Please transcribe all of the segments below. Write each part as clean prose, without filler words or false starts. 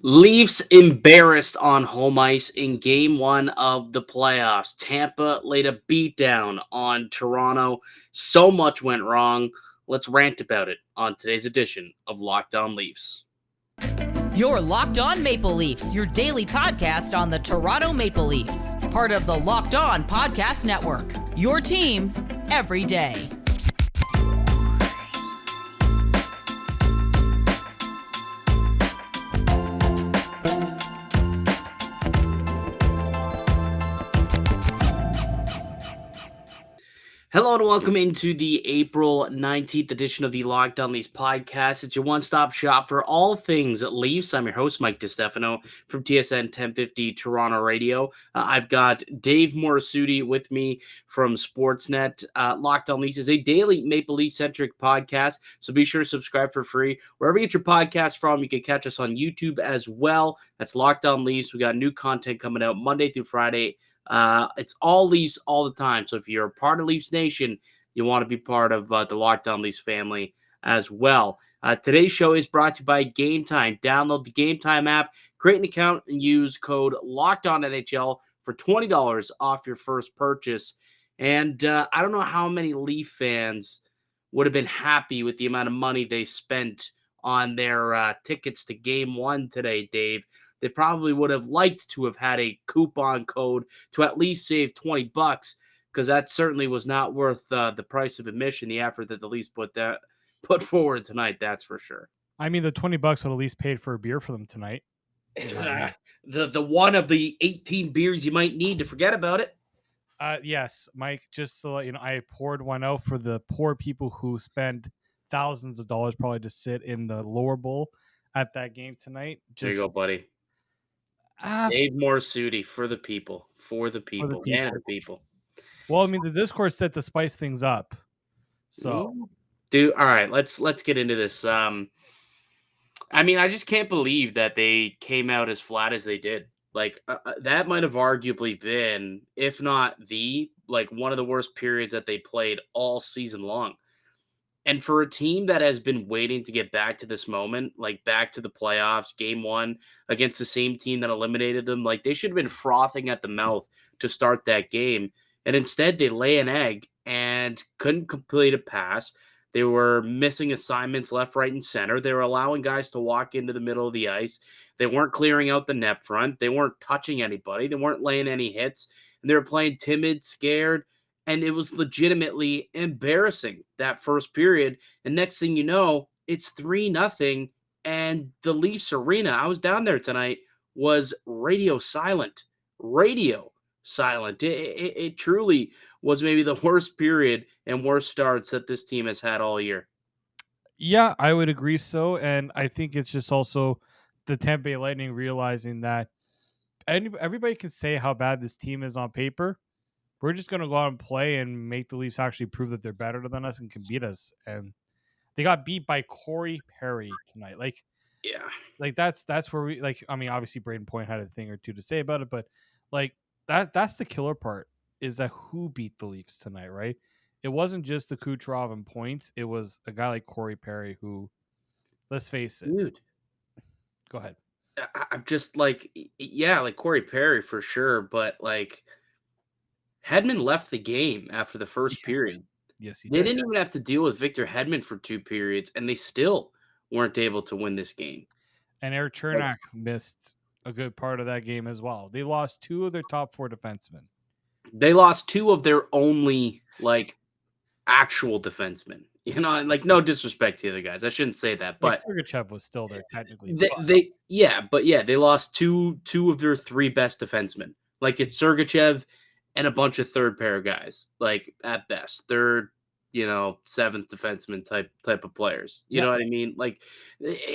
Leafs embarrassed on home ice in game one of the playoffs. Tampa laid a beatdown on Toronto. So much went wrong. Let's rant about it on today's edition of Locked On Leafs. You're Locked On Maple Leafs, your daily podcast on the Toronto Maple Leafs. Part of the Locked On Podcast Network. Your team every day. Hello and welcome into the April 19th edition of the Locked On Leafs podcast. It's your one-stop shop for all things Leafs. I'm your host, Mike DiStefano from TSN 1050 Toronto Radio. I've got Dave Morassutti with me from Sportsnet. Locked On Leafs is a daily Maple Leaf-centric podcast, so be sure to subscribe for free. Wherever you get your podcast from, you can catch us on YouTube as well. That's Locked On Leafs. We got new content coming out Monday through Friday. It's all Leafs all the time. So if you're a part of Leafs Nation, you want to be part of the Locked On Leafs family as well. Today's show is brought to you by Gametime. Download the Gametime app, create an account, and use code LOCKEDONNHL for $20 off your first purchase. And I don't know how many Leaf fans would have been happy with the amount of money they spent on their tickets to Game 1 today, Dave. They probably would have liked to have had a coupon code to at least save $20 because that certainly was not worth the price of admission, the effort that the Leafs put forward tonight, that's for sure. I mean, the $20 would at least paid for a beer for them tonight. The one of the 18 beers you might need to forget about it. Yes, Mike, just to let you know, I poured one out for the poor people who spend thousands of dollars probably to sit in the lower bowl at that game tonight. There you go, buddy. Dave Morassutti for the people. And the people. Well, I mean, the Discord said to spice things up. So, dude, all right, let's get into this. I mean, I just can't believe that they came out as flat as they did. Like that might have arguably been, if not one of the worst periods that they played all season long. And for a team that has been waiting to get back to this moment, like back to the playoffs, game one against the same team that eliminated them, like they should have been frothing at the mouth to start that game. And instead they lay an egg and couldn't complete a pass. They were missing assignments left, right, and center. They were allowing guys to walk into the middle of the ice. They weren't clearing out the net front. They weren't touching anybody. They weren't laying any hits. And they were playing timid, scared. And it was legitimately embarrassing that first period. And next thing you know, it's 3-0. And the Leafs arena, I was down there tonight, was radio silent. It truly was maybe the worst period and worst starts that this team has had all year. Yeah, I would agree so. And I think it's just also the Tampa Bay Lightning realizing that everybody can say how bad this team is on paper. We're just going to go out and play and make the Leafs actually prove that they're better than us and can beat us. And they got beat by Corey Perry tonight. That's where we I mean, obviously Braden Point had a thing or two to say about it, but that's the killer part is that who beat the Leafs tonight, right? It wasn't just the Kucherov and points. It was a guy like Corey Perry who, let's face it. Dude. Go ahead. I'm just like Corey Perry for sure, but Hedman left the game after the first period. Yes, he did. They didn't even have to deal with Victor Hedman for 2 periods, and they still weren't able to win this game. And Erik Cernak missed a good part of that game as well. They lost 2 of their top 4 defensemen. They lost 2 of their only, actual defensemen. You know, no disrespect to the other guys. I shouldn't say that, but Sergachev was still there technically. They lost two of their 3 best defensemen. It's Sergachev and a bunch of third pair guys, at best, third, 7th defenseman type of players. You know what I mean?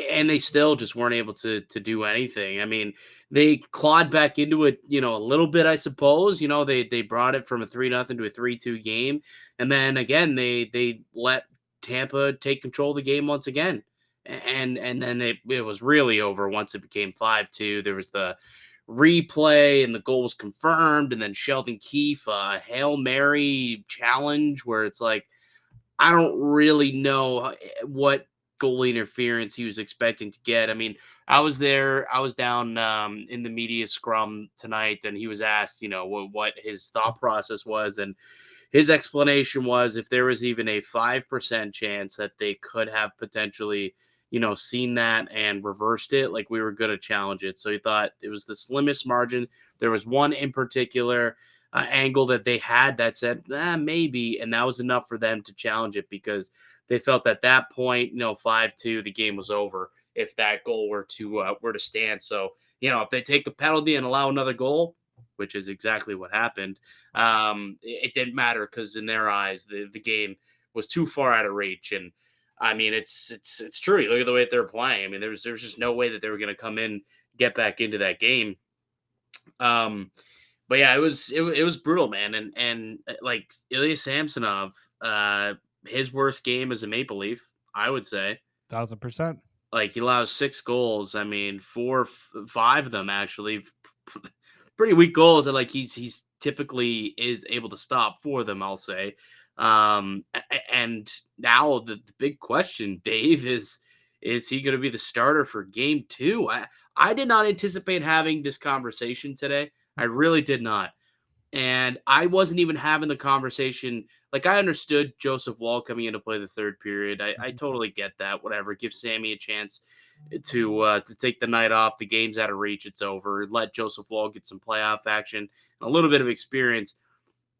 And they still just weren't able to do anything. I mean, they clawed back into it, a little bit, I suppose. They brought it from a 3-0 to a 3-2 game. And then again, they let Tampa take control of the game once again. And then it was really over once it became 5-2. There was the replay and the goal was confirmed, and then Sheldon Keefe, Hail Mary challenge where it's I don't really know what goalie interference he was expecting to get. I mean, I was there. I was down in the media scrum tonight, and he was asked, what his thought process was, and his explanation was if there was even a 5% chance that they could have potentially, seen that and reversed it, like we were going to challenge it. So he thought it was the slimmest margin. There was one in particular angle that they had that said, maybe, and that was enough for them to challenge it because they felt at that point, 5-2, the game was over if that goal were to stand. So, if they take the penalty and allow another goal, which is exactly what happened, it didn't matter because in their eyes, the game was too far out of reach. And I mean, it's true. Look at the way that they're playing. I mean, there's just no way that they were going to come in, get back into that game. But yeah, it was brutal, man. And like Ilya Samsonov, his worst game as a Maple Leaf, I would say. 1,000%. Like he allows 6 goals. I mean, 5 of them actually pretty weak goals. And like he's typically is able to stop 4 of them, I'll say. And now the big question, Dave, is he going to be the starter for game 2? I did not anticipate having this conversation today. I really did not. And I wasn't even having the conversation. Like, I understood Joseph Wall coming in to play the third period. I totally get that. Whatever. Give Sammy a chance to take the night off. The game's out of reach. It's over. Let Joseph Wall get some playoff action, a little bit of experience.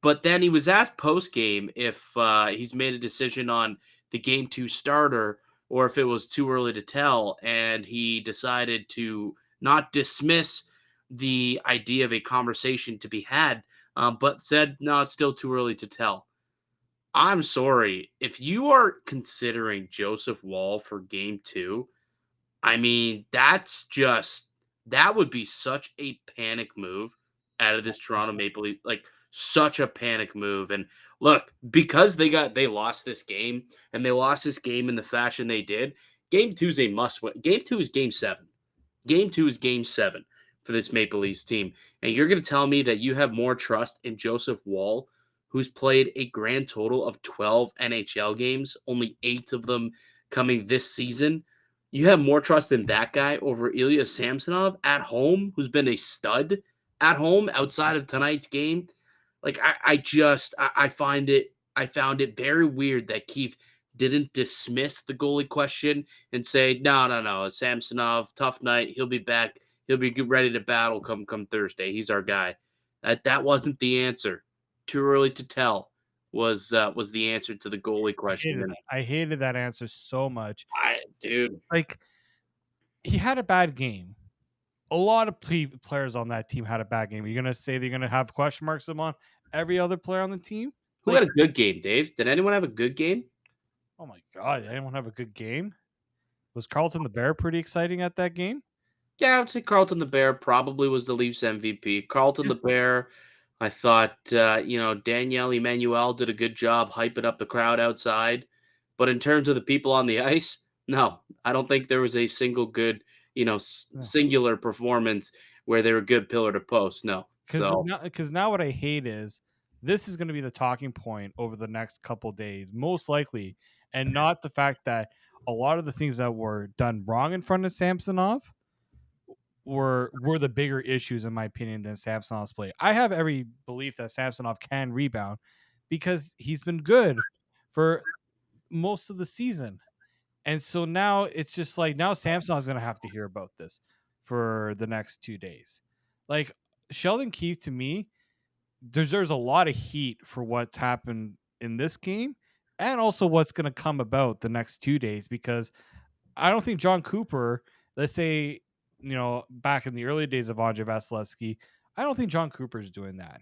But then he was asked post game if he's made a decision on the game 2 starter or if it was too early to tell. And he decided to not dismiss the idea of a conversation to be had, but said, no, it's still too early to tell. I'm sorry. If you are considering Joseph Wall for game 2, I mean, that would be such a panic move out of this Toronto Maple Leaf, like such a panic move. And look, because they lost this game and they lost this game in the fashion they did, game 2 is a must win. Game 2 is game 7. Game 2 is game 7 for this Maple Leafs team. And you're going to tell me that you have more trust in Joseph Wall, who's played a grand total of 12 NHL games, only 8 of them coming this season. You have more trust in that guy over Ilya Samsonov at home, who's been a stud at home outside of tonight's game. Like I found it very weird that Keefe didn't dismiss the goalie question and say, no, Samsonov, tough night. He'll be back. He'll be ready to battle come Thursday. He's our guy. That wasn't the answer. Too early to tell was the answer to the goalie question. I hated that answer so much. Dude, Like, he had a bad game. A lot of players on that team had a bad game. Are you going to say they're going to have question marks on every other player on the team? who had a good game, Dave? Did anyone have a good game? Oh my God, anyone have a good game? Was Carlton the Bear pretty exciting at that game? Yeah, I would say Carlton the Bear probably was the Leafs MVP. Carlton the Bear, I thought, Danielle Emmanuel did a good job hyping up the crowd outside. But in terms of the people on the ice, no, I don't think there was a single good, singular performance where they were good pillar to post. No. Because now what I hate is this is going to be the talking point over the next couple days, most likely, and not the fact that a lot of the things that were done wrong in front of Samsonov were the bigger issues, in my opinion, than Samsonov's play. I have every belief that Samsonov can rebound because he's been good for most of the season. And so now it's just like now Samsonov's going to have to hear about this for the next 2 days. Like, Sheldon Keefe, to me, deserves a lot of heat for what's happened in this game and also what's going to come about the next 2 days, because I don't think John Cooper, let's say, back in the early days of Andre Vasilevsky, I don't think John Cooper is doing that.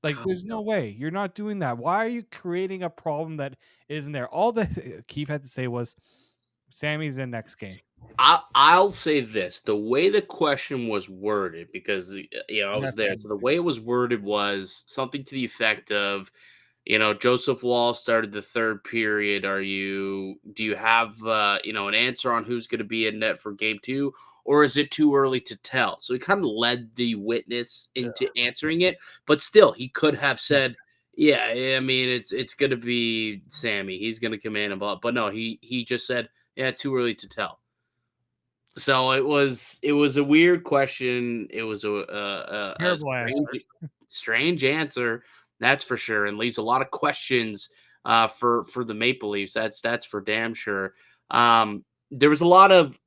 Like, there's no way. You're not doing that. Why are you creating a problem that isn't there? All that Keefe had to say was, Sammy's in next game. I'll say this. The way the question was worded, because, I was there. So the way it was worded was something to the effect of, Joseph Wall started the third period. Do you have, an answer on who's going to be in net for game 2? Or is it too early to tell? So he kind of led the witness into answering it, but still he could have said, yeah, I mean, it's going to be Sammy. He's going to come in, but no, he just said, yeah, too early to tell. So it was a weird question. It was a Terrible answer. strange answer, that's for sure, and leaves a lot of questions for the Maple Leafs. That's for damn sure. There was a lot of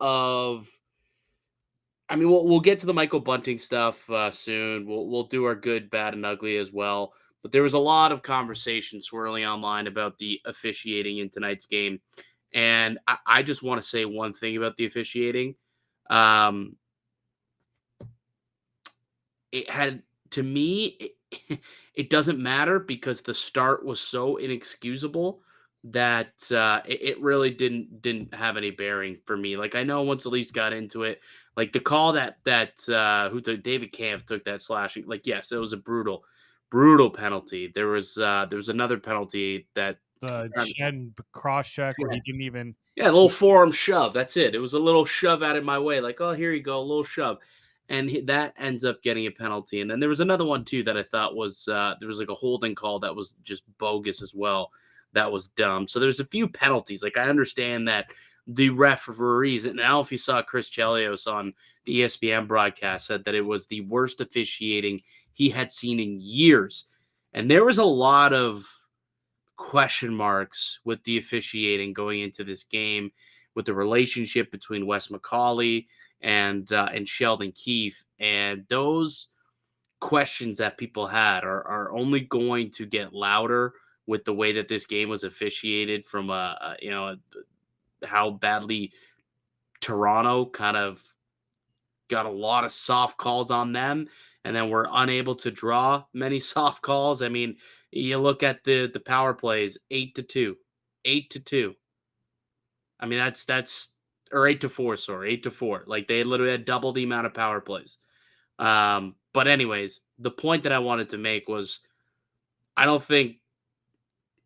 I mean, we'll get to the Michael Bunting stuff soon. We'll do our good, bad, and ugly as well. But there was a lot of conversation swirling online about the officiating in tonight's game, and I just want to say one thing about the officiating. Um, it had to me, it doesn't matter because the start was so inexcusable that it really didn't have any bearing for me. Like I know once the Leafs got into it, like the call that who took David Kampf took that slashing. Like yes, it was a brutal penalty. There was another penalty that The um, Shen cross check where yeah, he didn't even. yeah, a little forearm shove. That's it. It was a little shove out of my way. Like, oh, here you go, a little shove, and that ends up getting a penalty. And then there was another one too that I thought was there was like a holding call that was just bogus as well. That was dumb. So there's a few penalties. Like I understand that the referees, and now if you saw Chris Chelios on the ESPN broadcast, said that it was the worst officiating he had seen in years, and there was a lot of question marks with the officiating going into this game, with the relationship between Wes McCauley and Sheldon Keefe, and those questions that people had are only going to get louder with the way that this game was officiated from how badly Toronto kind of got a lot of soft calls on them, and then we're unable to draw many soft calls. I mean, you look at the power plays, 8-2, 8-2. I mean, that's or 8-4, sorry, 8-4. Like they literally had double the amount of power plays. But anyways, the point that I wanted to make was I don't think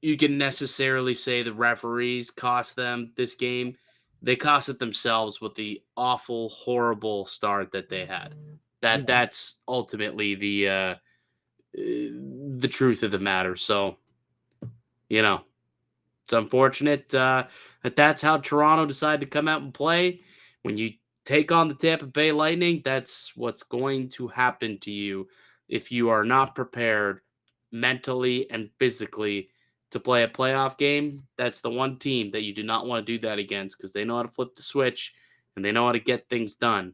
you can necessarily say the referees cost them this game. They cost it themselves with the awful, horrible start that they had. Yeah. That's ultimately the truth of the matter. So you know, it's unfortunate that that's how Toronto decided to come out and play. When you take on the Tampa Bay Lightning, that's what's going to happen to you if you are not prepared mentally and physically to play a playoff game. That's the one team that you do not want to do that against because they know how to flip the switch and they know how to get things done.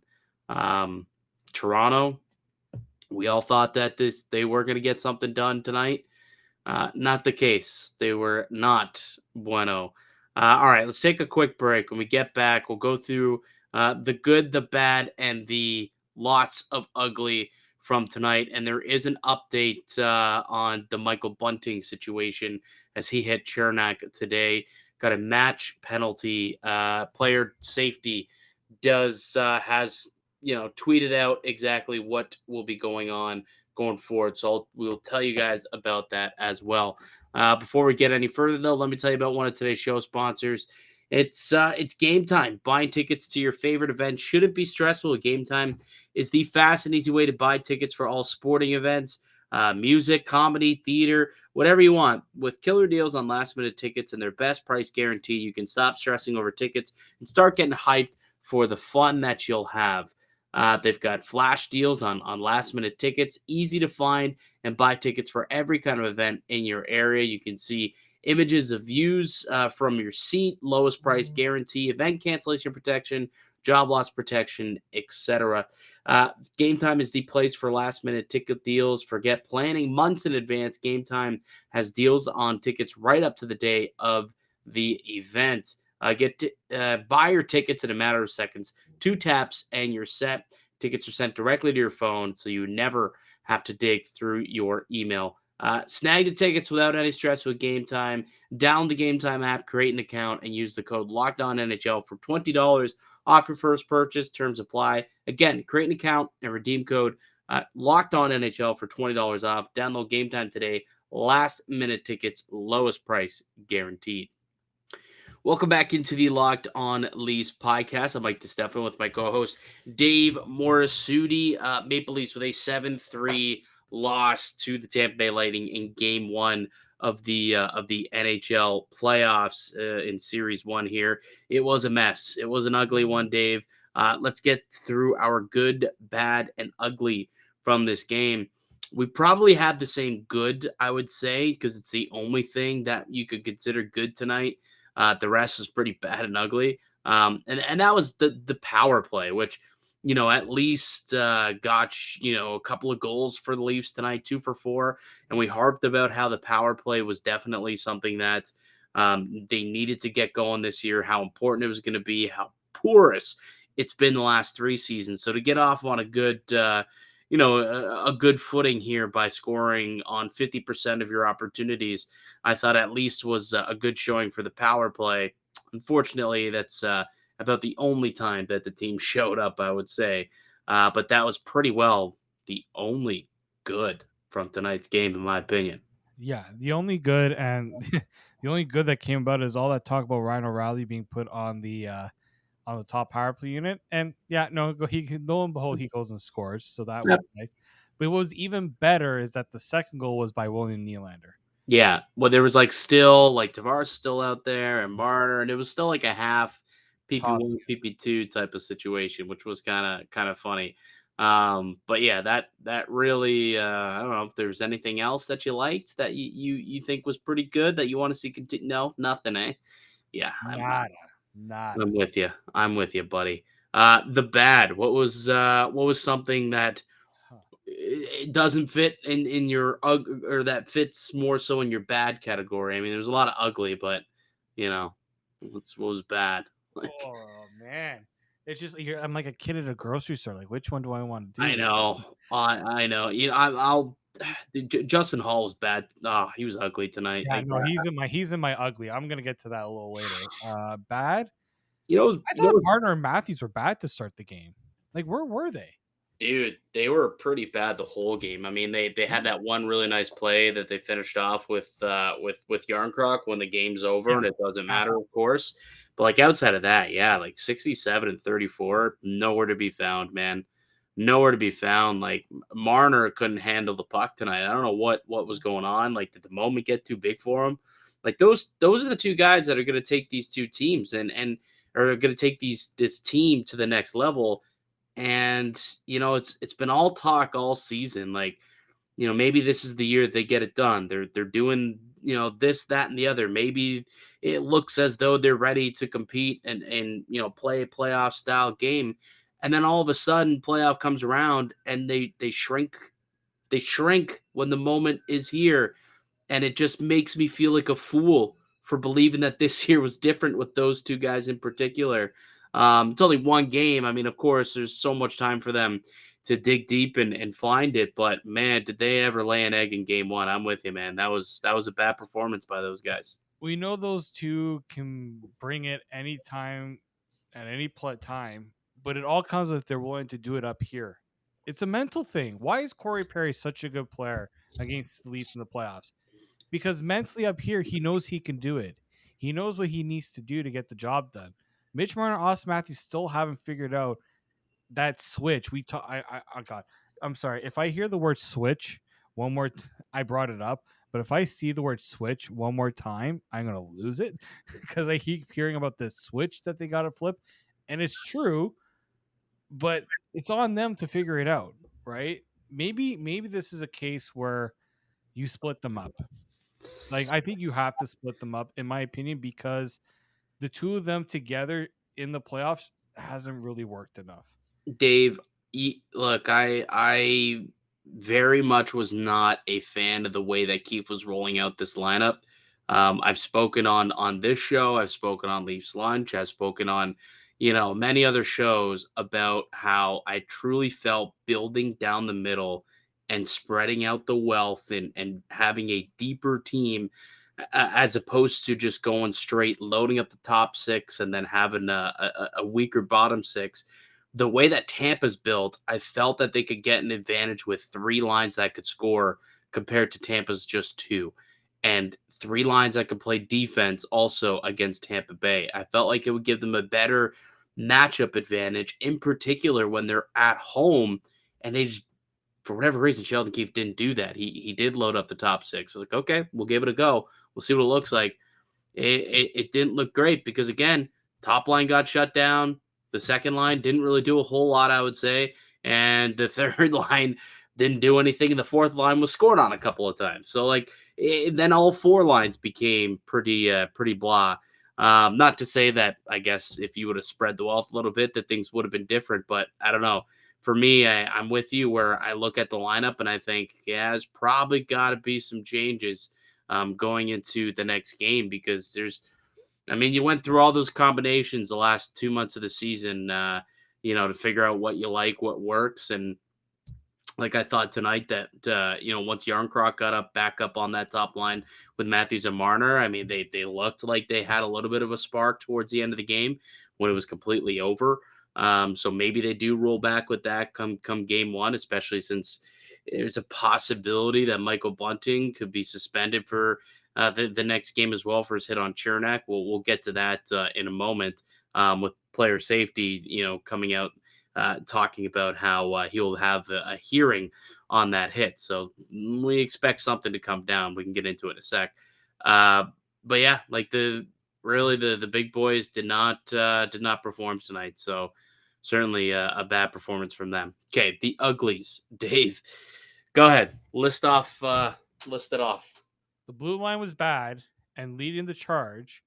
Um, Toronto, we all thought that they were going to get something done tonight. Not the case. They were not bueno. All right, let's take a quick break. When we get back, we'll go through the good, the bad, and the lots of ugly from tonight. And there is an update on the Michael Bunting situation as he hit Cernak today. Got a match penalty. Player safety has tweeted out exactly what will be going on going forward. So we'll tell you guys about that as well. Before we get any further, though, let me tell you about one of today's show sponsors. It's Gametime. Buying tickets to your favorite event shouldn't be stressful. Gametime is the fast and easy way to buy tickets for all sporting events, music, comedy, theater, whatever you want. With killer deals on last-minute tickets and their best price guarantee, you can stop stressing over tickets and start getting hyped for the fun that you'll have. They've got flash deals on last-minute tickets, easy to find and buy tickets for every kind of event in your area. You can see images of views from your seat, lowest price guarantee, event cancellation protection, job loss protection, etc. Gametime is the place for last-minute ticket deals. Forget planning months in advance. Gametime has deals on tickets right up to the day of the event. Buy your tickets in a matter of seconds. 2 taps and you're set. Tickets are sent directly to your phone, so you never have to dig through your email. Snag the tickets without any stress with Gametime. Download the Gametime app, create an account, and use the code LOCKEDONNHL for $20 off your first purchase. Terms apply. Again, create an account and redeem code LOCKEDONNHL for $20 off. Download Gametime today. Last minute tickets, lowest price guaranteed. Welcome back into the Locked On Leafs podcast. I'm Mike DiStefano with my co-host Dave Morassutti. Maple Leafs with a 7-3 loss to the Tampa Bay Lightning in Game 1 of the NHL playoffs in Series 1 here. It was a mess. It was an ugly one, Dave. Let's get through our good, bad, and ugly from this game. We probably have the same good, I would say, because it's the only thing that you could consider good tonight. The rest is pretty bad and ugly. And that was the power play, which at least got a couple of goals for the Leafs tonight, 2 for 4, and we harped about how the power play was definitely something that they needed to get going this year, how important it was going to be, how porous it's been the last 3 seasons. So to get off on a good a good footing here by scoring on 50% of your opportunities, I thought at least was a good showing for the power play. Unfortunately, that's about the only time that the team showed up, I would say. But that was pretty well the only good from tonight's game, in my opinion. Yeah, the only good and the only good that came about is all that talk about Ryan O'Reilly being put on the top power play unit. And yeah, no, lo and behold, he goes and scores. So that Yep. was nice. But what was even better is that the second goal was by William Nylander. Yeah, well, there was still Tavares still out there and Marner, and it was still like a half Top PP1, PP2 type of situation, which was kind of funny. But yeah, that really I don't know if there's anything else that you liked that you think was pretty good that you want to see continue. No, nothing, eh? Yeah, nada, nada. I'm with you. I'm with you, buddy. The bad. What was something that Huh. it doesn't fit in your or that fits more so in your bad category? I mean, there's a lot of ugly, but what was bad? Like, Oh man, it's just I'm like a kid at a grocery store. Like, which one do I want to I do? know, I know. I'll. Justin Hall was bad. Oh, he was ugly tonight. Yeah, Like, no, he's in my ugly. I'm gonna get to that a little later. Bad. you know, I you know, thought Marner and Matthews were bad to start the game. Like, where were they? dude, they were pretty bad the whole game. I mean, they had that one really nice play that they finished off with Yarncroc when the game's over, Yeah, and it doesn't yeah. matter, of course. But outside of that, yeah, 67 and 34, nowhere to be found, man. Nowhere to be found. Like, Marner couldn't handle the puck tonight. I don't know what was going on. Like, did the moment get too big for him? Like, those are the two guys that are going to take these two teams and are going to take this team to the next level. And it's been all talk all season. Like, maybe this is the year they get it done. They're doing this, that, and the other. Maybe it looks as though they're ready to compete and play a playoff style game. And then all of a sudden, playoff comes around and they shrink. They shrink when the moment is here, and it just makes me feel like a fool for believing that this year was different with those two guys in particular. It's only one game. I mean, of course, there's so much time for them to dig deep and find it. But man, did they ever lay an egg in game one? I'm with you, man. That was a bad performance by those guys. We know those two can bring it anytime at any time, but it all comes if they're willing to do it up here. It's a mental thing. Why is Corey Perry such a good player against the Leafs in the playoffs? Because mentally up here, he knows he can do it. He knows what he needs to do to get the job done. Mitch Marner, Austin Matthews still haven't figured out that switch. We talk. I God, I'm sorry if I hear the word switch one more. I brought it up, but if I see the word switch one more time, I'm gonna lose it because I keep hearing about this switch that they got to flip, and it's true, but it's on them to figure it out, right? Maybe this is a case where you split them up. Like I think you have to split them up, in my opinion, because the two of them together in the playoffs hasn't really worked enough. Dave, look, I very much was not a fan of the way that Keefe was rolling out this lineup. I've spoken on this show, I've spoken on Leafs Lunch, I've spoken on many other shows about how I truly felt building down the middle and spreading out the wealth and having a deeper team as opposed to just going straight loading up the top six and then having a weaker bottom six. The way that Tampa's built, I felt that they could get an advantage with 3 lines that could score compared to Tampa's just 2, and 3 lines that could play defense also against Tampa Bay. I felt like it would give them a better matchup advantage, in particular when they're at home, and they just, for whatever reason, Sheldon Keefe didn't do that. He did load up the top six. I was like, okay, we'll give it a go. We'll see what it looks like. It didn't look great because, again, top line got shut down. The second line didn't really do a whole lot, I would say. And the third line didn't do anything. And the fourth line was scored on a couple of times. So, like, then all four lines became pretty blah. Not to say that I guess if you would have spread the wealth a little bit, that things would have been different. But I don't know. For me, I'm with you where I look at the lineup and I think, yeah, there's probably got to be some changes going into the next game because you went through all those combinations the last 2 months of the season, to figure out what you like, what works. And like I thought tonight that, once Yarncroc got back up on that top line with Matthews and Marner, I mean, they looked like they had a little bit of a spark towards the end of the game when it was completely over. So maybe they do roll back with that come game one, especially since there's a possibility that Michael Bunting could be suspended for the next game as well for his hit on Cernak. We'll get to that in a moment with player safety, coming out talking about how he will have a hearing on that hit. So we expect something to come down. We can get into it in a sec. But yeah, like the big boys did not perform tonight. So certainly a bad performance from them. Okay, the uglies, Dave. Go ahead. List it off. The blue line was bad and leading the charge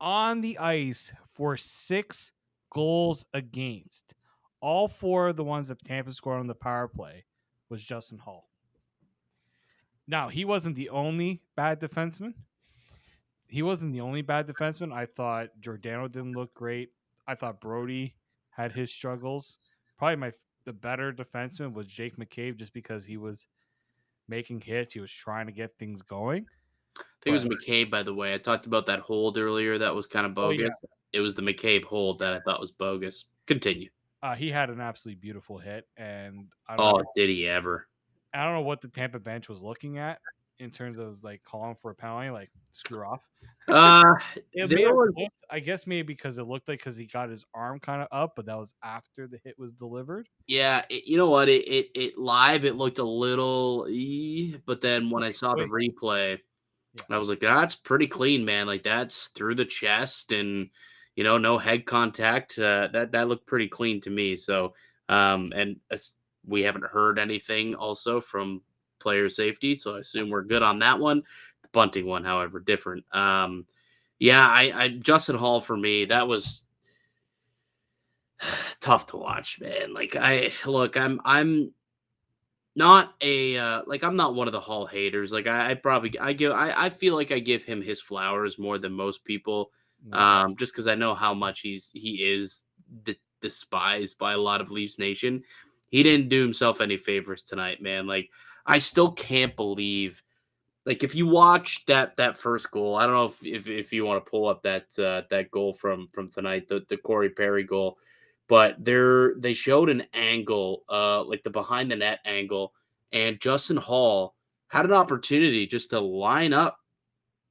on the ice for 6 goals against. All 4 of the ones that Tampa scored on the power play was Justin Hall. Now, he wasn't the only bad defenseman. I thought Giordano didn't look great. I thought Brody had his struggles. Probably the better defenseman was Jake McCabe just because he was making hits. He was trying to get things going. I think it was McCabe, by the way. I talked about that hold earlier that was kind of bogus. Yeah. It was the McCabe hold that I thought was bogus. Continue. He had an absolutely beautiful hit, and did he ever? I don't know what the Tampa bench was looking at in terms of like calling for a penalty, like screw off. I guess maybe because it looked like because he got his arm kind of up, but that was after the hit was delivered. Yeah, you know what? It live it looked a little, but then when I saw the replay, I was like, that's pretty clean, man. Like that's through the chest and no head contact. That looked pretty clean to me. So, and we haven't heard anything also from player safety, so I assume we're good on that one. The Bunting one, however, different. Yeah, I Justin Hall for me, that was tough to watch, man. Like I'm not I'm not one of the Hall haters. Like I feel like I give him his flowers more than most people. Just because I know how much he is despised by a lot of Leafs Nation. He didn't do himself any favors tonight, man. Like I still can't believe. Like if you watch that first goal, I don't know if you want to pull up that goal from tonight, the Corey Perry goal, but they showed an angle, like the behind the net angle, and Justin Hall had an opportunity just to line up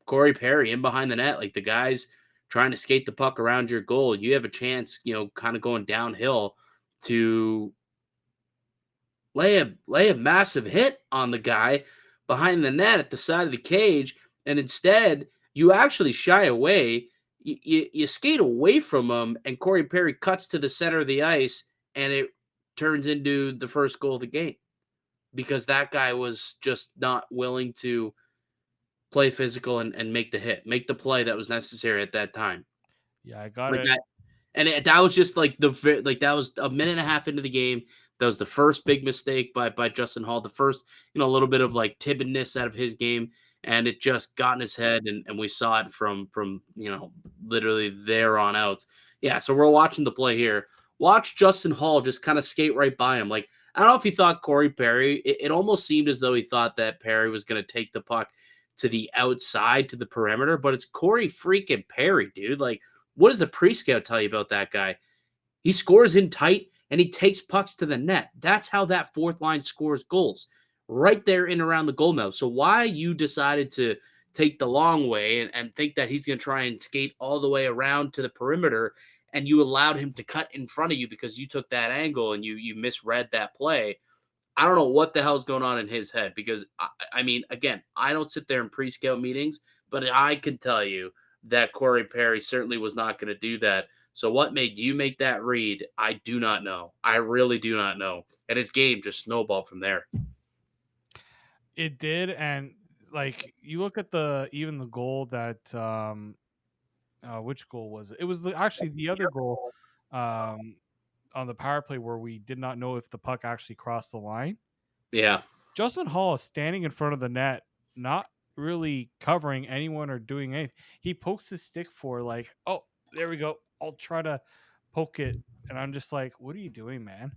Corey Perry in behind the net, like the guy's trying to skate the puck around your goal. You have a chance, kind of going downhill to lay a massive hit on the guy behind the net at the side of the cage, and instead you actually shy away. You skate away from him, and Corey Perry cuts to the center of the ice, and it turns into the first goal of the game because that guy was just not willing to play physical and make the hit, make the play that was necessary at that time. Yeah, I got it. That was just like that was a minute and a half into the game. That was the first big mistake by Justin Hall. The first, a little bit of like timidness out of his game, and it just got in his head, and we saw it from literally there on out. Yeah, so we're watching the play here. Watch Justin Hall just kind of skate right by him. Like I don't know if he thought Corey Perry. It almost seemed as though he thought that Perry was going to take the puck to the outside to the perimeter, but it's Corey freaking Perry, dude. Like, what does the pre-scout tell you about that guy? He scores in tight and he takes pucks to the net. That's how that fourth line scores goals, right there in around the goal mouth. So why you decided to take the long way and think that he's going to try and skate all the way around to the perimeter, and you allowed him to cut in front of you because you took that angle and you misread that play. I don't know what the hell's going on in his head because, I mean, again, I don't sit there in pre-scout meetings, but I can tell you that Corey Perry certainly was not going to do that. So what made you make that read? I do not know. I really do not know. And his game just snowballed from there. It did, and like you look at the goal that which goal was it? It was actually the other goal um on the power play where we did not know if the puck actually crossed the line. Yeah. Justin Hall is standing in front of the net, not really covering anyone or doing anything. He pokes his stick for like, oh, there we go. I'll try to poke it. And I'm just like, what are you doing, man?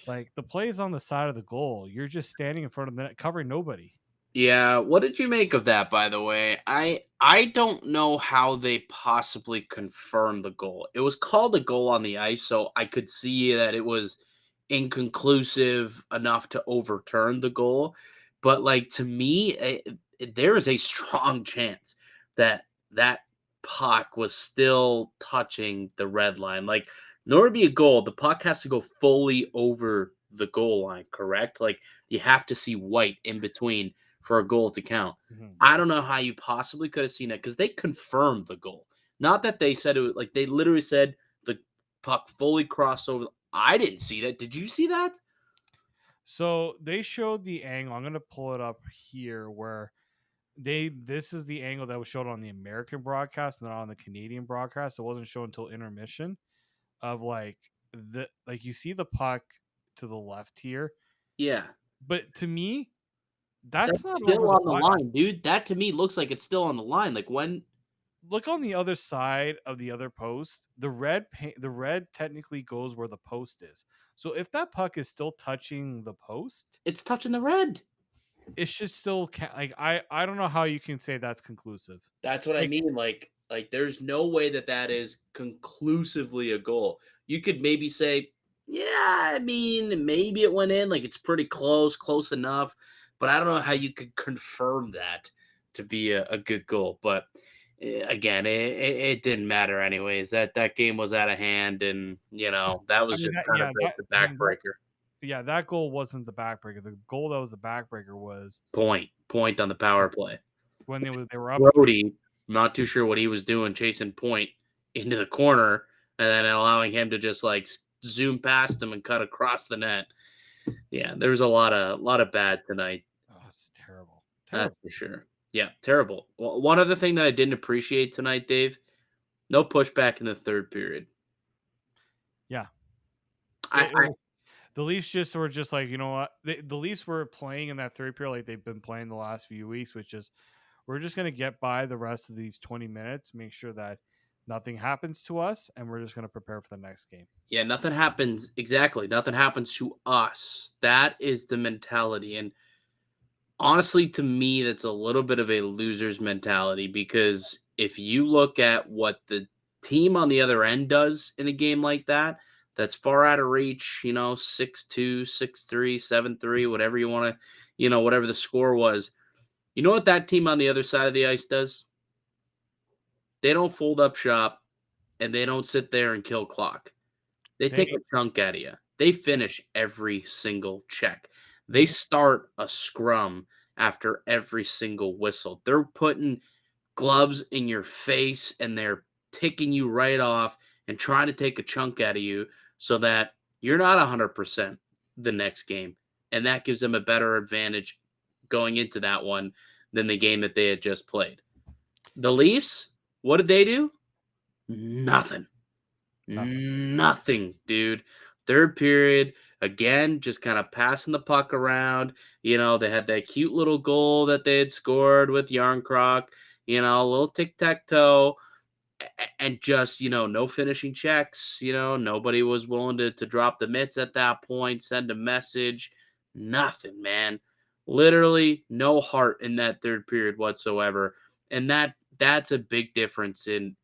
Like the play is on the side of the goal. You're just standing in front of the net, covering nobody. Yeah, what did you make of that, by the way? I don't know how they possibly confirmed the goal. It was called a goal on the ice, so I could see that it was inconclusive enough to overturn the goal. But like to me, there is a strong chance that that puck was still touching the red line. Like, in order to be a goal, the puck has to go fully over the goal line, correct? Like you have to see white in between for a goal to count. Mhm. I don't know how you possibly could have seen it because they confirmed the goal. Not that they said it was like they literally said the puck fully crossed over. I didn't see that. Did you see that? So they showed the angle. I'm going to pull it up here where this is the angle that was shown on the American broadcast, not on the Canadian broadcast. It wasn't shown until intermission of like you see the puck to the left here. Yeah. But to me, That's that's not over still the on the line. line, dude. That to me looks like it's still on the line. Like when Look on the other side of the other post. The red technically goes where the post is. So if that puck is still touching the post, it's touching the red. it should still like I don't know how you can say that's conclusive. That's what I Like mean. Like there's no way that that is conclusively a goal. You could maybe say, yeah, I mean, maybe it went in. Like it's pretty close, close enough. But I don't know how you could confirm that to be a good goal. But again, it didn't matter anyways. That game was out of hand, and that I was mean just that kind of yeah, that the I mean backbreaker. that goal wasn't the backbreaker. The goal that was the backbreaker was Point on the power play. when they were up 3. Brody, not too sure what he was doing, chasing Point into the corner and then allowing him to just like zoom past him and cut across the net. Yeah, there was a lot of bad tonight. Oh, it's terrible. That's Terrible. for sure. Yeah, terrible. Well, one other thing that I didn't appreciate tonight, Dave, no pushback in the third period. Yeah. I, I The Leafs just were just like, you know what? The Leafs were playing in that third period like they've been playing the last few weeks, which is we're just going to get by the rest of these 20 minutes, make sure that nothing happens to us, and we're just going to prepare for the next game. yeah, nothing happens exactly. Nothing happens to us. That is the mentality. And honestly, to me, that's a little bit of a loser's mentality because if you look at what the team on the other end does in a game like that, that's far out of reach, 6-2, 6-3, 7-3, whatever you want to, whatever the score was. You know what that team on the other side of the ice does? They don't fold up shop and they don't sit there and kill clock. They take They a chunk out of you. They finish every single check. They Mhm. start a scrum after every single whistle. They're putting gloves in your face and they're ticking you right off and trying to take a chunk out of you so that you're not 100% the next game. And that gives them a better advantage going into that one than the game that they had just played. The Leafs, what did they do? Nothing. nothing. Nothing, dude. Third period, again, just kind of passing the puck around. They had that cute little goal that they had scored with Yarncroc, a little tic tac toe, and just, no finishing checks. Nobody was willing to drop the mitts at that point, send a message. Nothing, man. Literally no heart in that third period whatsoever. And that's a big difference in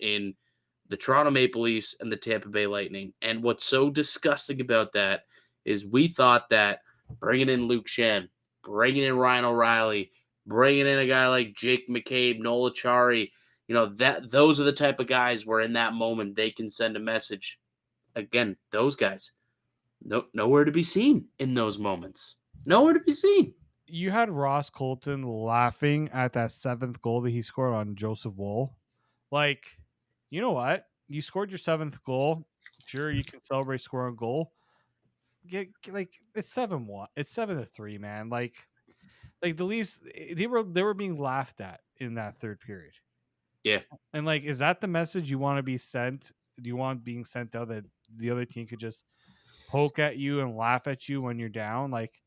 the Toronto Maple Leafs and the Tampa Bay Lightning. And what's so disgusting about that is we thought that bringing in Luke Shen, bringing in Ryan O'Reilly, bringing in a guy like Jake McCabe, Nola Chari, that those are the type of guys where in that moment they can send a message. Again, those guys, nowhere to be seen in those moments. Nowhere to be seen. You had Ross Colton laughing at that 7th goal that he scored on Joseph Woll. Like, you know what? you scored your 7th goal. Sure, you can celebrate scoring a goal. Like it's 7-1. It's 7-3, man. Like the Leafs, they were being laughed at in that third period. Yeah. And like, is that the message you want to be sent? Do you want being sent out that the other team could just poke at you and laugh at you when you're down? Like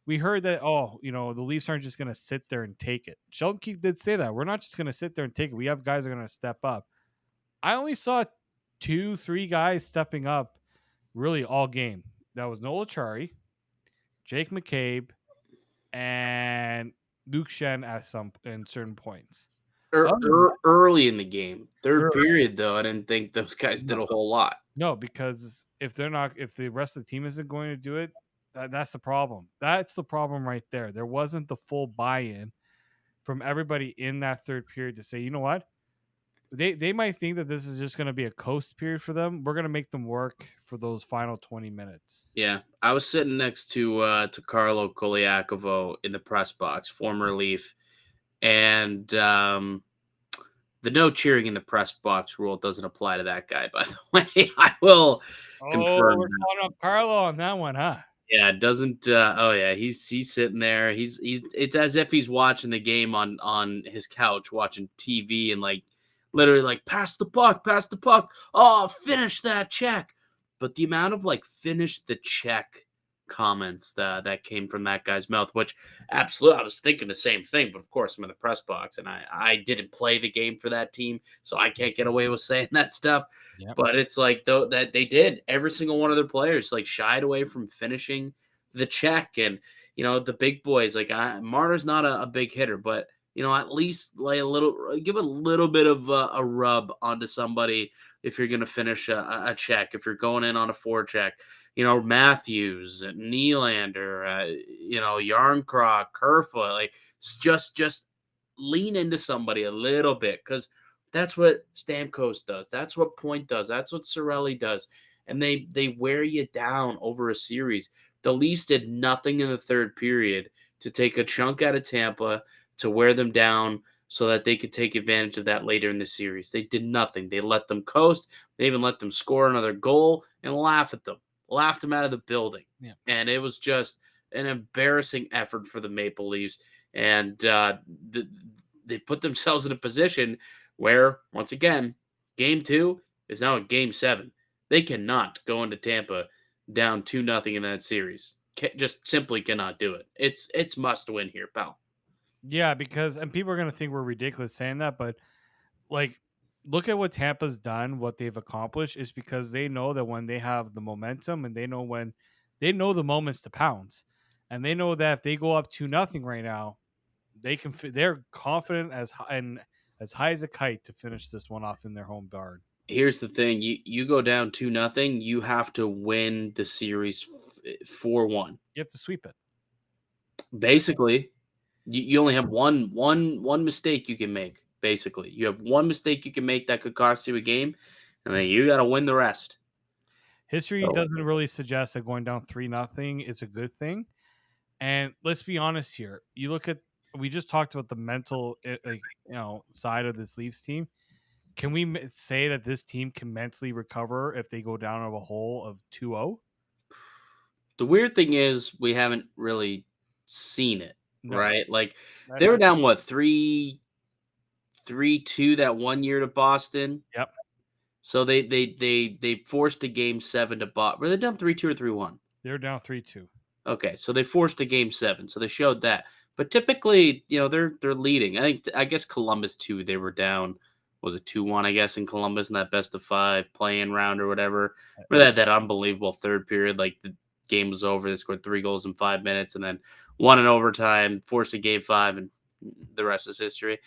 we heard that, the Leafs aren't just gonna sit there and take it. Sheldon Keefe did say that. We're not just gonna sit there and take it. We have guys that are gonna step up. I only saw 2-3 guys stepping up really all game. That was Nola Chari, Jake McCabe, and Luke Shen at some in certain points. Early in the game, third Early. period, though, I didn't think those guys did a whole lot. No, because if the rest of the team isn't going to do it, that's the problem. That's the problem right there. There wasn't the full buy-in from everybody in that third period to say, you know what? They might think that this is just going to be a coast period for them. We're going to make them work for those final 20 minutes. Yeah, I was sitting next to Carlo Koliakovo in the press box, former Leaf, and the no cheering in the press box rule doesn't apply to that guy. By the way, I will confirm. We're calling up Carlo on that one, huh? Yeah, it doesn't. Oh yeah, he's sitting there. He's. It's as if he's watching the game on his couch, watching TV, and like literally like pass the puck, pass the puck. Oh, finish that check. But the amount of like finish the check comments that came from that guy's mouth, which absolutely I was thinking the same thing. But of course, I'm in the press box, and I didn't play the game for that team, so I can't get away with saying that stuff. Yep. But it's like though that they did every single one of their players like shied away from finishing the check, and the big boys like Marner's not a big hitter, but at least give a little bit of a rub onto somebody if you're going to finish a check, if you're going in on a forecheck. Matthews, Nylander, Yarncroc, Kerfoot, like just lean into somebody a little bit, because that's what Stamkos does. That's what Point does. That's what Cirelli does. And they wear you down over a series. The Leafs did nothing in the third period to take a chunk out of Tampa, to wear them down so that they could take advantage of that later in the series. They did nothing. They let them coast. They even let them score another goal and laughed them out of the building. Yeah. And it was just an embarrassing effort for the Maple Leafs. And they put themselves in a position where, once again, game 2 is now a game 7. They cannot go into Tampa down 2-0 in that series. Just simply cannot do it. It's must win here, pal. Yeah, and people are going to think we're ridiculous saying that, but like, look at what Tampa's done, what they've accomplished is because they know that when they have the momentum, and they know the moments to pounce, and they know that if they go up 2-0 right now, they're confident as high as a kite to finish this one off in their home barn. Here's the thing: you go down 2-0, you have to win the series 4-1. You have to sweep it. Basically, you only have one mistake you can make. Basically, you have one mistake you can make that could cost you a game, and then you got to win the rest. History doesn't really suggest that going down 3-0 is a good thing. And let's be honest here. You look at, we just talked about the mental, side of this Leafs team. Can we say that this team can mentally recover if they go down of a hole of 2-0? The weird thing is we haven't really seen it, right? Like That's they were down 3-2 that one year to Boston. Yep. So they forced a game 7 to Boston. Were they down 3-2 or 3-1? They're down 3-2. Okay, so they forced a game 7, so they showed that. But typically, they're leading. I guess Columbus too. They were down. Was it 2-1? I guess in Columbus in that best of 5 play-in round or whatever. Remember that unbelievable third period? Like the game was over. They scored 3 goals in 5 minutes, and then won in overtime, forced a game 5, and the rest is history.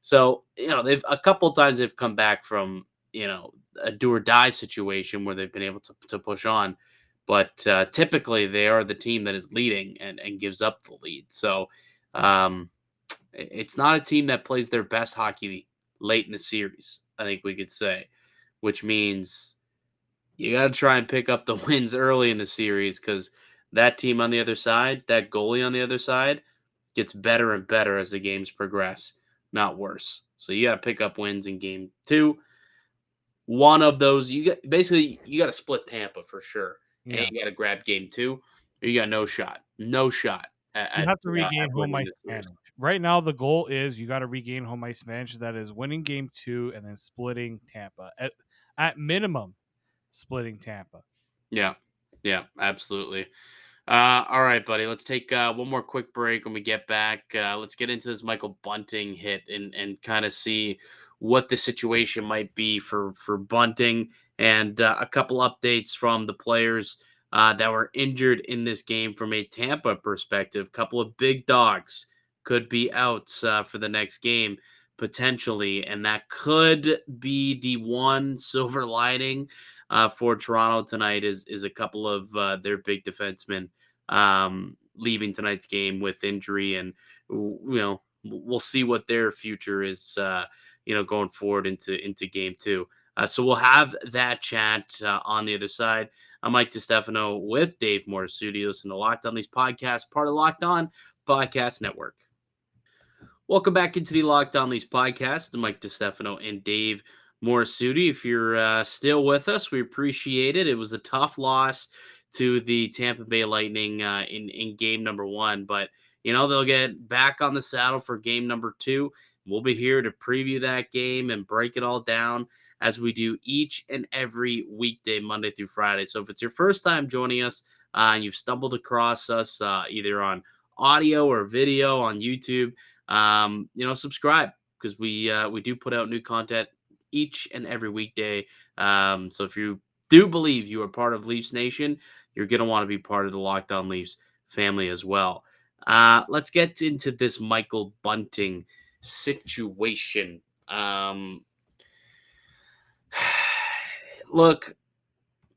So they've a couple of times they've come back from a do or die situation where they've been able to push on. But typically, they are the team that is leading and gives up the lead. So it's not a team that plays their best hockey late in the series, I think we could say, which means you got to try and pick up the wins early in the series, because that team on the other side, that goalie on the other side, gets better and better as the games progress, not worse. So you got to pick up wins in game 2. one of those, you got basically you got to split Tampa for sure, and Yeah. you got to grab game two. Or you got no shot, no shot You have to regain at home winning ice this series. advantage. Right now, the goal is you got to regain home ice advantage. That is winning game two and then splitting Tampa. At minimum, splitting Tampa. Yeah, yeah, absolutely. All right, buddy. Let's take one more quick break. When we get back, let's get into this Michael Bunting hit and kind of see what the situation might be for Bunting and a couple updates from the players that were injured in this game from a Tampa perspective. Couple of big dogs could be out for the next game potentially, and that could be the one silver lining for Toronto tonight is a couple of their big defensemen leaving tonight's game with injury, and we'll see what their future is. Going forward into game two. So we'll have that chat on the other side. I'm Mike DiStefano with Dave Morassutti. Listen to Locked On These podcasts, part of Locked On Podcast Network. Welcome back into the Locked On Leafs podcast. It's Mike DiStefano and Dave Morassutti. If you're still with us, we appreciate it. It was a tough loss to the Tampa Bay Lightning in game number one, but they'll get back on the saddle for game number two. We'll be here to preview that game and break it all down as we do each and every weekday, Monday through Friday. So if it's your first time joining us and you've stumbled across us either on audio or video on YouTube, subscribe because we do put out new content each and every weekday. So if you do believe you are part of Leafs Nation, you're going to want to be part of the Locked On Leafs family as well. Let's get into this Michael Bunting situation. Look,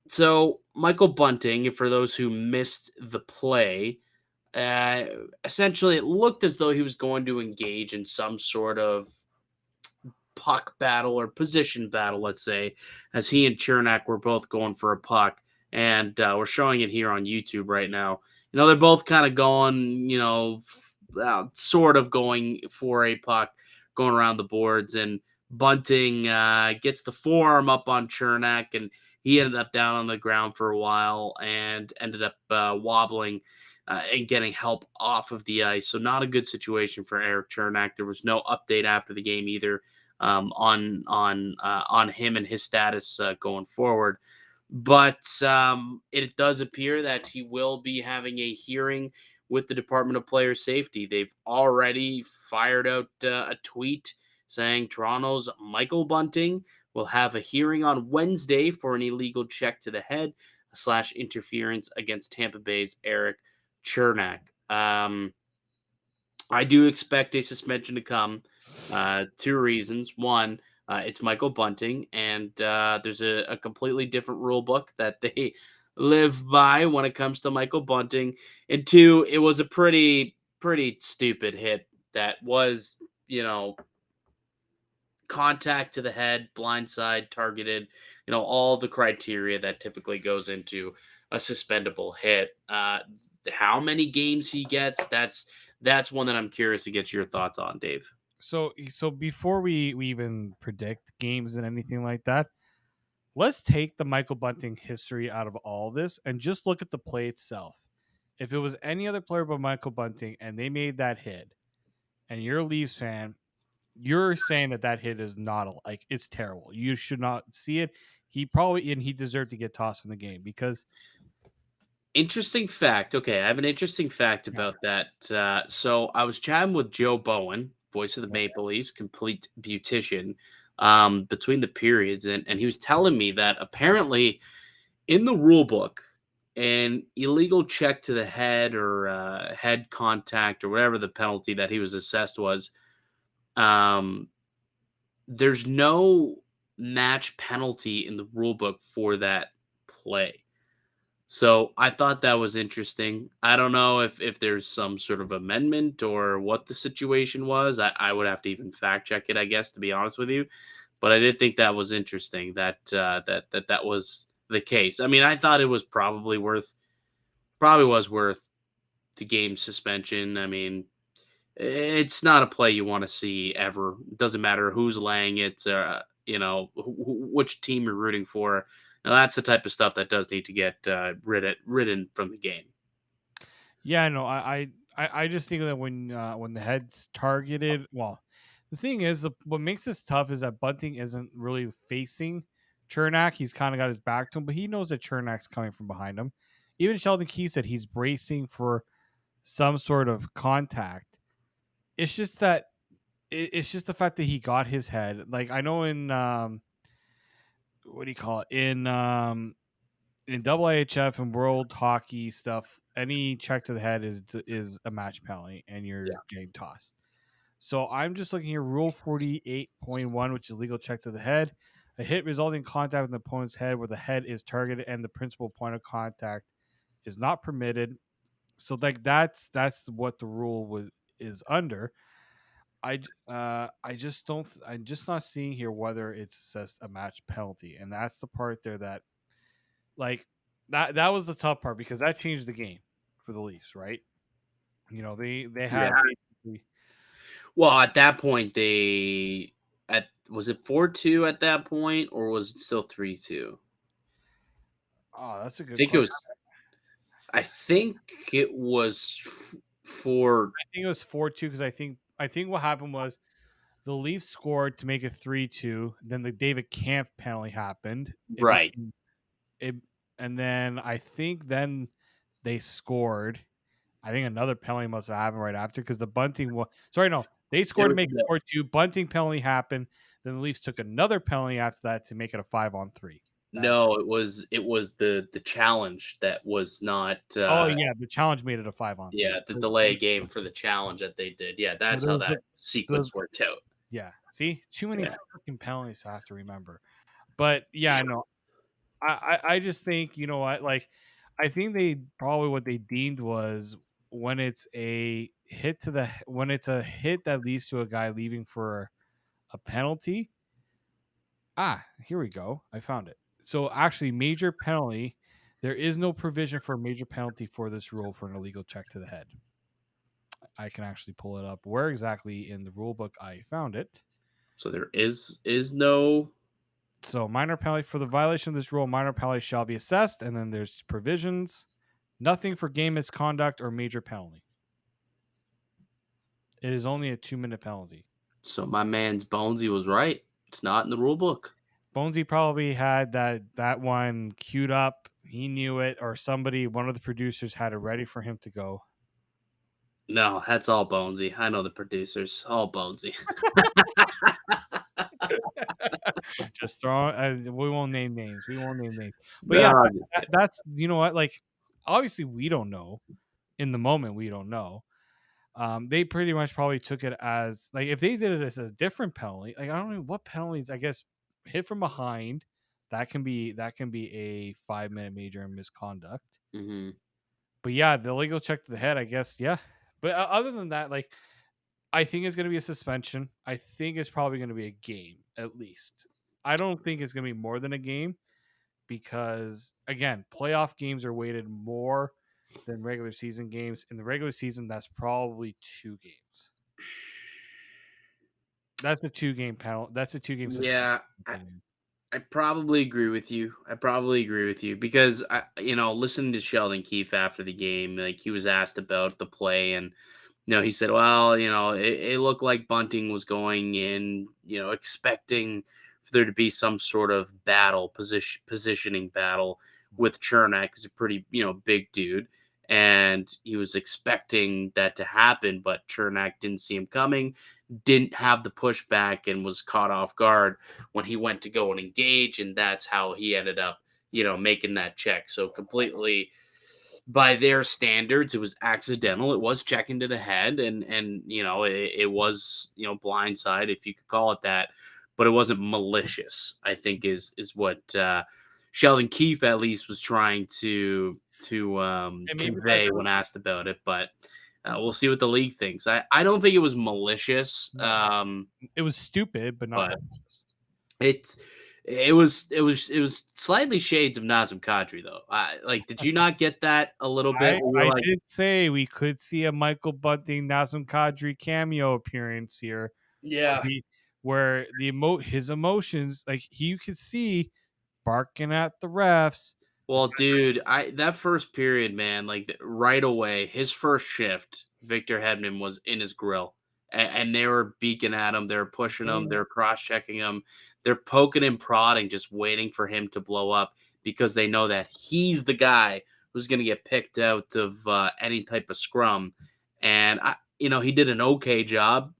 so Michael Bunting, for those who missed the play, uh, essentially, it looked as though he was going to engage in some sort of puck battle or position battle, let's say, as he and Cernak were both going for a puck. And we're showing it here on YouTube right now. They're both kind of going, sort of going for a puck, going around the boards. And Bunting gets the forearm up on Cernak, and he ended up down on the ground for a while and ended up wobbling and getting help off of the ice. So not a good situation for Erik Cernak. There was no update after the game either on him and his status going forward. But it does appear that he will be having a hearing with the Department of Player Safety. They've already fired out a tweet saying Toronto's Michael Bunting will have a hearing on Wednesday for an illegal check to the head / interference against Tampa Bay's Erik Cernak. I do expect a suspension to come. Two reasons. One, it's Michael Bunting, and there's a completely different rule book that they live by when it comes to Michael Bunting. And two, it was a pretty stupid hit that was, contact to the head, blindside, targeted, all the criteria that typically goes into a suspendable hit. How many games he gets, that's one that I'm curious to get your thoughts on, Dave. So before we even predict games and anything like that, let's take the Michael Bunting history out of all this and just look at the play itself. If it was any other player but Michael Bunting and they made that hit, and you're a Leafs fan, you're saying that hit is not like it's terrible. You should not see it. He deserved to get tossed from the game because Interesting fact. Okay, I have an interesting fact about that. So I was chatting with Joe Bowen, voice of the Maple Leafs, complete beautician, between the periods, and he was telling me that apparently in the rule book, an illegal check to the head or head contact or whatever the penalty that he was assessed was, um, there's no match penalty in the rule book for that play. So I thought that was interesting. I don't know if there's some sort of amendment or what the situation was. I would have to even fact check it, I guess, to be honest with you. But I did think that was interesting that that was the case. I mean, I thought it was probably was worth the game suspension. I mean, it's not a play you want to see ever. It doesn't matter who's laying it. which team you're rooting for. Now that's the type of stuff that does need to get ridden from the game. Yeah, no, I just think that when the head's targeted, well, the thing is, what makes this tough is that Bunting isn't really facing Cernak. He's kind of got his back to him, but he knows that Chernak's coming from behind him. Even Sheldon Keefe said he's bracing for some sort of contact. It's just that it's just the fact that he got his head. Like I know in what do you call it in AAHF and World Hockey stuff, any check to the head is a match penalty, and you're getting tossed. So I'm just looking here, Rule 48.1, which is legal check to the head. A hit resulting in contact with the opponent's head where the head is targeted and the principal point of contact is not permitted. So like that's what the rule is under. I just don't. I'm just not seeing here whether it's assessed a match penalty, and that's the part there that like that was the tough part because that changed the game for the Leafs, right? They had Yeah. basically. Well, at that point, was it 4-2 at that point, or was it still 3-2? Oh, that's a I good think it question. was. I think it was 4. I think it was 4-2 because I think what happened was the Leafs scored to make it 3-2. Then the David Kampf penalty happened. It Right. became it, and then I think then they scored. I think another penalty must have happened right after because the Bunting was sorry, no, they scored to make it 4-2. Bunting penalty happened. Then the Leafs took another penalty after that to make it a 5-on-3. No, it was the challenge that was not. Oh yeah, the challenge made it a 5-on-3. Yeah, the delay game for the challenge that they did. Yeah, So that's how there's that sequence worked out. yeah. See, too many Yeah. freaking penalties to have to remember. But yeah, no, I just think you know what, like, I think they probably what they deemed was when it's a when it's a hit that leads to a guy leaving for a penalty. Here we go. I found it. So actually, major penalty. There is no provision for a major penalty for this rule for an illegal check to the head. I can actually pull it up. Where exactly in the rule book I found it. So there is no. So minor penalty for the violation of this rule, minor penalty shall be assessed, and then there's provisions. Nothing for game misconduct or major penalty. It is only a 2-minute penalty. So my man's Bonesy was right. It's not in the rule book. Bonesy probably had that one queued up. He knew it, or one of the producers had it ready for him to go. No, that's all Bonesy. I know the producers. All Bonesy. Just throw. We won't name names. But yeah, that's you know what. Like, obviously, we don't know. In the moment, we don't know. They pretty much probably took it as like if they did it as a different penalty. Like I don't know what penalties. I guess hit from behind. That can be a 5-minute major misconduct. Mm-hmm. But yeah, the legal check to the head. I guess yeah. But other than that, like I think it's going to be a suspension. I think it's probably going to be a game at least. I don't think it's going to be more than a game because again, playoff games are weighted more than regular season games. In the regular season, that's probably 2 games. That's a 2-game panel. That's a 2-game suspension. Yeah, I probably agree with you. Because listening to Sheldon Keefe after the game, like he was asked about the play, and he said, well, it looked like Bunting was going in, expecting for there to be some sort of positioning battle with Cernak, who's a pretty, big dude. And he was expecting that to happen, but Cernak didn't see him coming, didn't have the pushback, and was caught off guard when he went to go and engage. And that's how he ended up, making that check. So completely by their standards, it was accidental. It was checking to the head, and it was blindside, if you could call it that, but it wasn't malicious. I think is what Sheldon Keefe at least was trying to convey when asked about it. But we'll see what the league thinks. I don't think it was malicious. It was stupid, but not malicious. It was slightly shades of Nazem Kadri though. Did you not get that a little bit? I did say we could see a Michael Bunting Nazem Kadri cameo appearance here. Yeah, where his emotions, like you could see barking at the refs. Well, dude, that first period, man, like right away, his first shift, Victor Hedman was in his grill, and they were beaking at him, they were pushing him, they're cross checking him, they're poking and prodding, just waiting for him to blow up because they know that he's the guy who's going to get picked out of any type of scrum. And he did an okay job,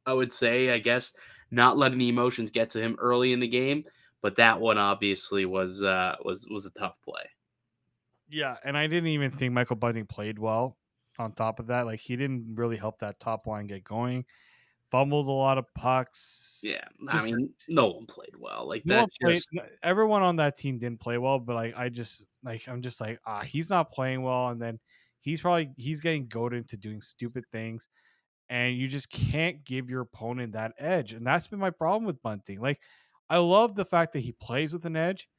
I would say, I guess, not letting the emotions get to him early in the game. But that one obviously was a tough play. Yeah, and I didn't even think Michael Bunting played well. On top of that, like he didn't really help that top line get going. Fumbled a lot of pucks. Yeah, I Just mean, no one played well. Like no one that played. just Everyone on that team didn't play well, but like I'm just like he's not playing well, and then he's getting goaded into doing stupid things, and you just can't give your opponent that edge, and that's been my problem with Bunting. Like I love the fact that he plays with an edge,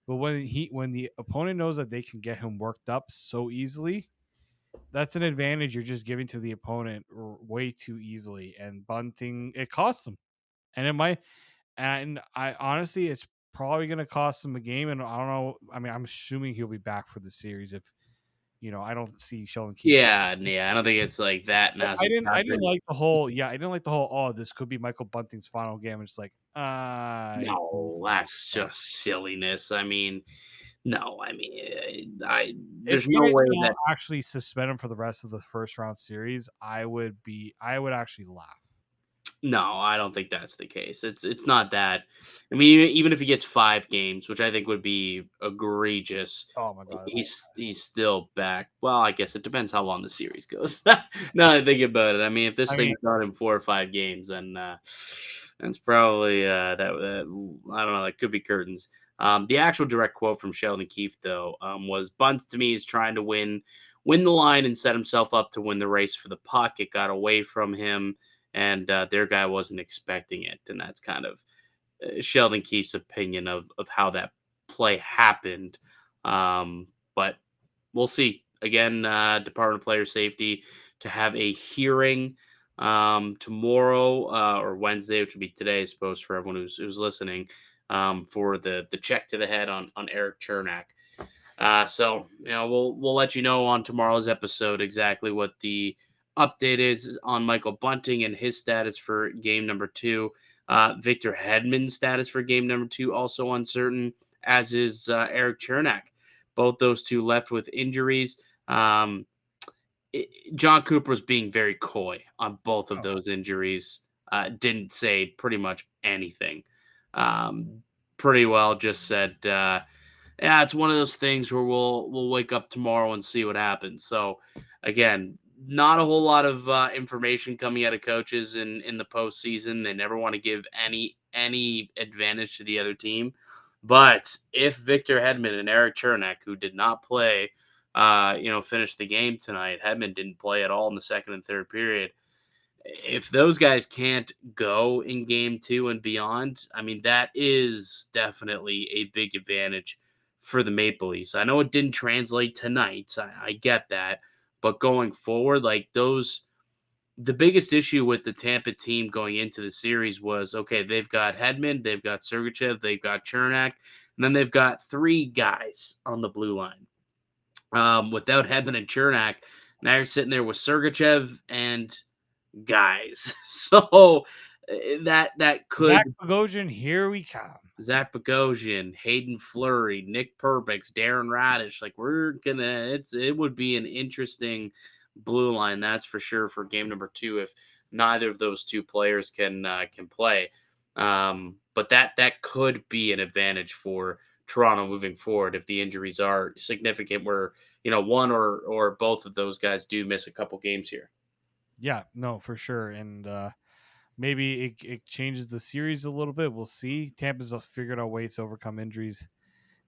but when the opponent knows that they can get him worked up so easily, that's an advantage you're just giving to the opponent way too easily. And Bunting, it costs them, and it might. And I honestly, it's probably going to cost him a game. And I don't know. I mean, I'm assuming he'll be back for the series. If I don't see Sheldon Keefe. yeah. I don't think it's like that massive. I didn't like the whole. Yeah, I didn't like the whole. Oh, this could be Michael Bunting's final game. It's like, No, that's just silliness. I mean, no, I mean, I if there's they no way don't that. actually suspend him for the rest of the first round series, I would actually laugh. No, I don't think that's the case. It's not that. I mean, even if he gets 5 games, which I think would be egregious, Oh my god. he's still back. Well, I guess it depends how long the series goes. Now that I think about it, I mean, if this I mean, thing's done in 4 or 5 games, then that's probably that I don't know. That could be curtains. The actual direct quote from Sheldon Keefe, though, was Bunts to me is trying to win the line and set himself up to win the race for the puck. It got away from him, and their guy wasn't expecting it. And that's kind of Sheldon Keefe's opinion of how that play happened. But we'll see. Again, Department of Player Safety to have a hearing tomorrow or Wednesday, which would be today, I suppose, for everyone who's listening, for the check to the head on Erik Cernak. So we'll let you know on tomorrow's episode exactly what the update is on Michael Bunting and his status for game number 2. Victor Hedman's status for game number 2 also uncertain, as is Erik Cernak. Both those two left with injuries. John Cooper was being very coy on both of those injuries. Didn't say pretty much anything. Pretty well just said, yeah, it's one of those things where we'll wake up tomorrow and see what happens. So again, not a whole lot of information coming out of coaches in the postseason. They never want to give any advantage to the other team. But if Victor Hedman and Erik Cernak, who did not play, finished the game tonight, Hedman didn't play at all in the second and third period. If those guys can't go in game 2 and beyond, I mean, that is definitely a big advantage for the Maple Leafs. I know it didn't translate tonight. I get that. But going forward, the biggest issue with the Tampa team going into the series was, okay, they've got Hedman, they've got Sergachev, they've got Cernak, and then they've got 3 guys on the blue line. Without Hedman and Cernak, now you're sitting there with Sergachev and guys. So that could Zach Bogosian, here we come. Zach Bogosian, Hayden Fleury, Nick Perbix, Darren Radish. Like it would be an interesting blue line, that's for sure, for game number 2 if neither of those 2 players can play. But that could be an advantage for Toronto moving forward if the injuries are significant, where one or both of those guys do miss a couple games here. Yeah, no, for sure. And maybe it changes the series a little bit. We'll see. Tampa's figured out ways to overcome injuries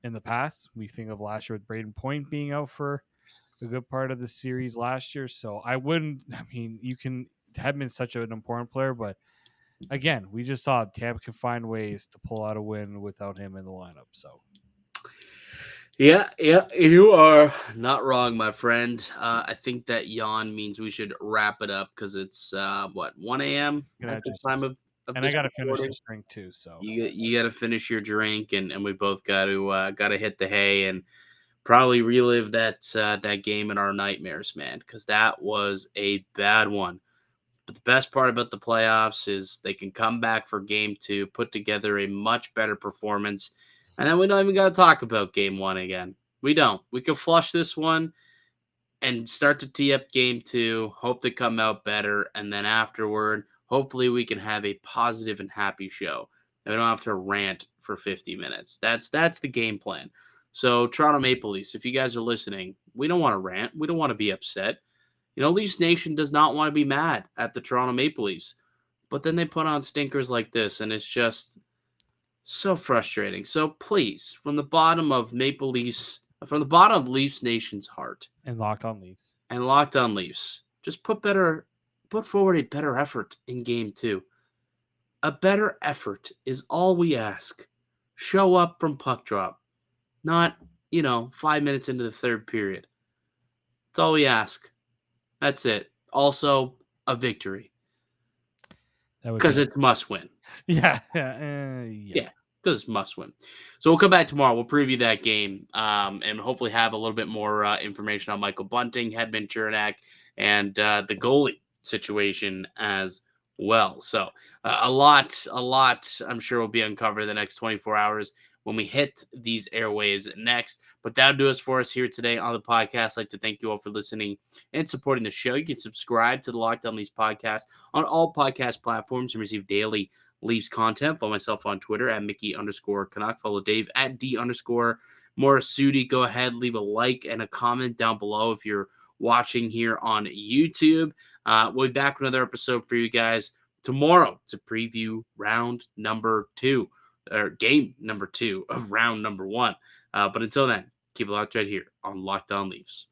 in the past. We think of last year with Braden Point being out for a good part of the series last year. So Hedman's such an important player, but again, we just saw Tampa can find ways to pull out a win without him in the lineup. So Yeah, you are not wrong, my friend. I think that yawn means we should wrap it up because it's 1 a.m. at this time of of And I this got to finish recording. this drink too. So You got to finish your drink, and we both got to hit the hay and probably relive that game in our nightmares, man, because that was a bad one. But the best part about the playoffs is they can come back for game 2, put together a much better performance, and then we don't even got to talk about game 1 again. We don't. We can flush this one and start to tee up game 2, hope they come out better, and then afterward, hopefully we can have a positive and happy show. And we don't have to rant for 50 minutes. That's the game plan. So, Toronto Maple Leafs, if you guys are listening, we don't want to rant. We don't want to be upset. Leafs Nation does not want to be mad at the Toronto Maple Leafs. But then they put on stinkers like this, and it's just so frustrating. So please, from the bottom of Leafs Nation's heart, and Locked On Leafs. and Locked On Leafs, just put forward a better effort in game 2. A better effort is all we ask. Show up from puck drop, not 5 minutes into the third period. That's all we ask. That's it. Also, a victory. Because it's must win. Yeah. Yeah, because it's must win. So we'll come back tomorrow. We'll preview that game and hopefully have a little bit more information on Michael Bunting, Hedman Cernak, and the goalie situation as well. So a lot, I'm sure will be uncovered in the next 24 hours when we hit these airwaves next. But that'll do us for us here today on the podcast. I'd like to thank you all for listening and supporting the show. You can subscribe to the Locked On Leafs podcast on all podcast platforms and receive daily Leafs content. Follow myself on Twitter at Mickey_Canuck. Follow Dave at D_Morassutti. Go ahead, leave a like and a comment down below if you're watching here on YouTube. We'll be back with another episode for you guys tomorrow to preview round number 2, or game number 2 of round number 1. But until then, keep it locked right here on Locked On Leafs.